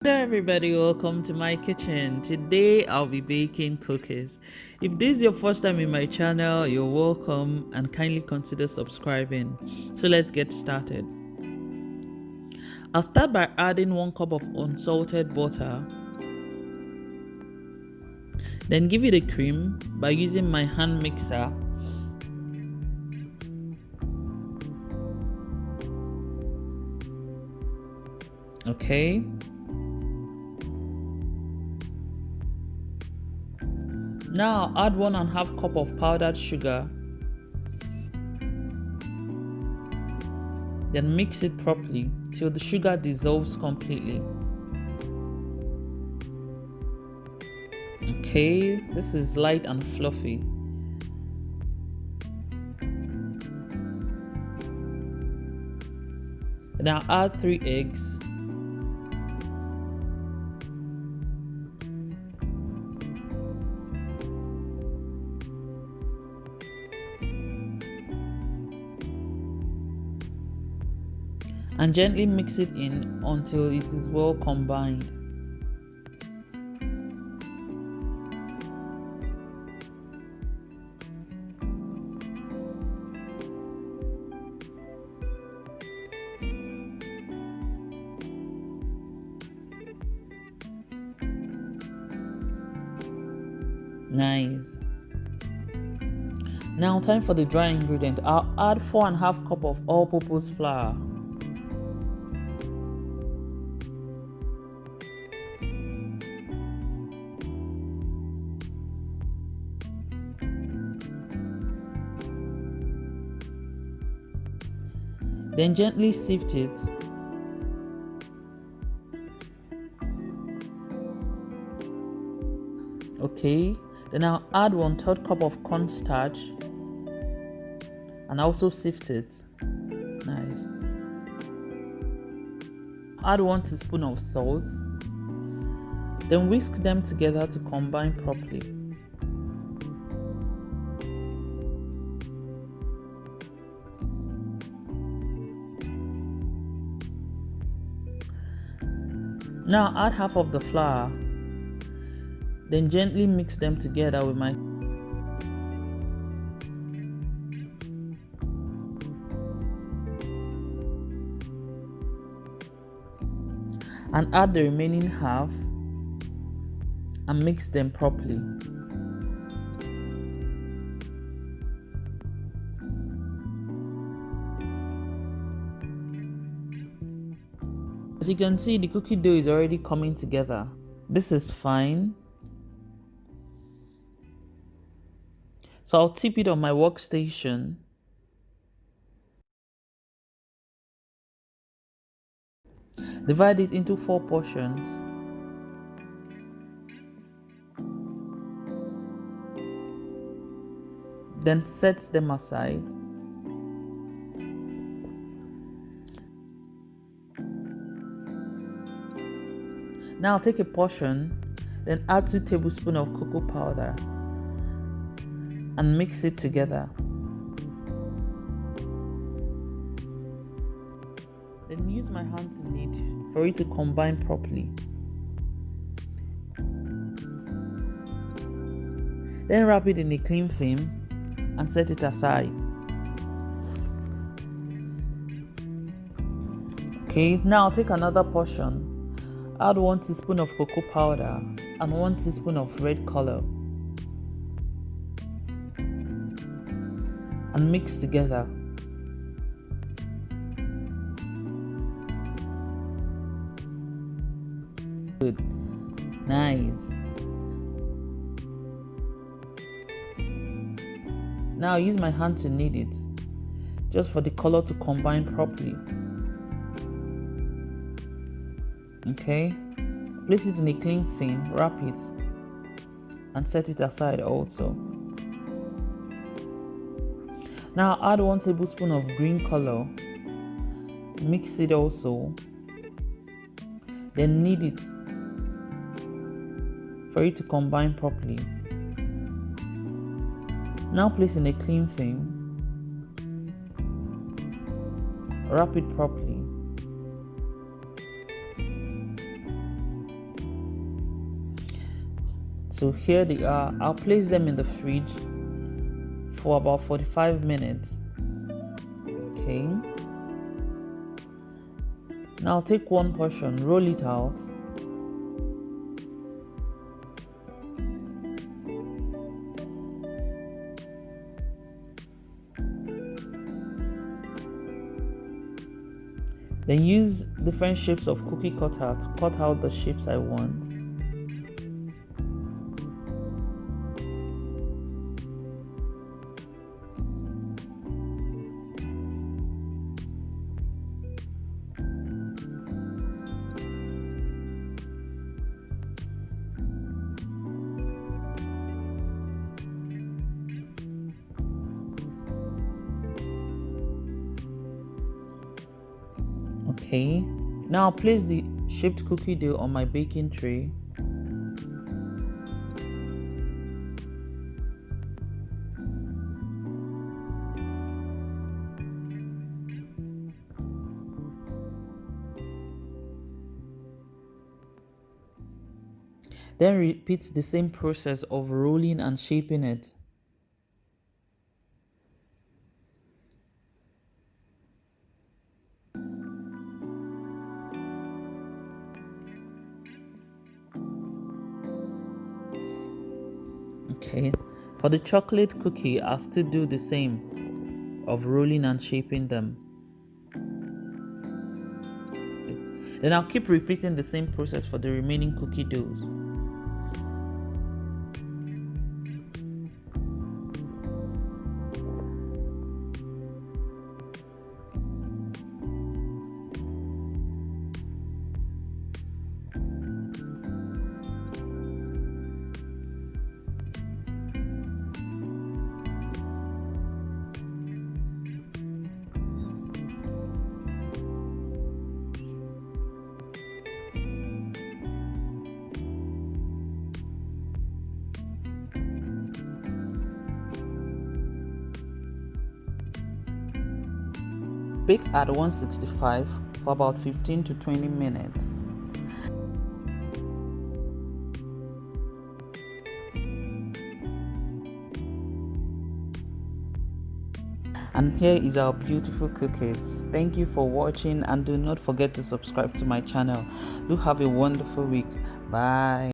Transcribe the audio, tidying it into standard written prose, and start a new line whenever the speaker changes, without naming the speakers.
Hello everybody, welcome to my kitchen. Today I'll be baking cookies. If this is your first time in my channel, you're welcome and kindly consider subscribing. So let's get started. I'll start by adding 1 cup of unsalted butter. Then give it a cream by using my hand mixer. Okay. Now add 1.5 cup of powdered sugar. Then mix it properly till the sugar dissolves completely. Okay, this is light and fluffy. Now add 3 eggs. And gently mix it in until it is well combined. Nice. Now time for the dry ingredient. I'll add 4.5 cup of all-purpose flour. Then gently sift it. Okay, then I'll add 1/3 cup of cornstarch and also sift it. Nice. Add 1 teaspoon of salt. Then whisk them together to combine properly. Now add half of the flour. Then gently mix them together with my and add the remaining half and mix them properly. As you can see, the cookie dough is already coming together. This is fine. So I'll tip it on my workstation. Divide it into 4 portions. Then set them aside. Now take a portion, then add 2 tablespoons of cocoa powder and mix it together. Then use my hand to knead for it to combine properly. Then wrap it in a clean film and set it aside. Okay, now take another portion. Add 1 teaspoon of cocoa powder and 1 teaspoon of red color and mix together. Good. Nice. Now use my hand to knead it, just for the color to combine properly. Okay, place it in a clean film, wrap it, and set it aside also. Now add 1 tablespoon of green color, mix it also, then knead it for it to combine properly. Now place in a clean film, wrap it properly, So here they are. I'll place them in the fridge for about 45 minutes. Okay. Now I'll take one portion, roll it out. Then use different shapes of cookie cutter to cut out the shapes I want. Okay, now I'll place the shaped cookie dough on my baking tray. Then repeat the same process of rolling and shaping it. Okay, for the chocolate cookie, I'll still do the same of rolling and shaping them. Then I'll keep repeating the same process for the remaining cookie doughs. Bake at 165 for about 15 to 20 minutes. And here is our beautiful cookies. Thank you for watching, and do not forget to subscribe to my channel. Do have a wonderful week. Bye.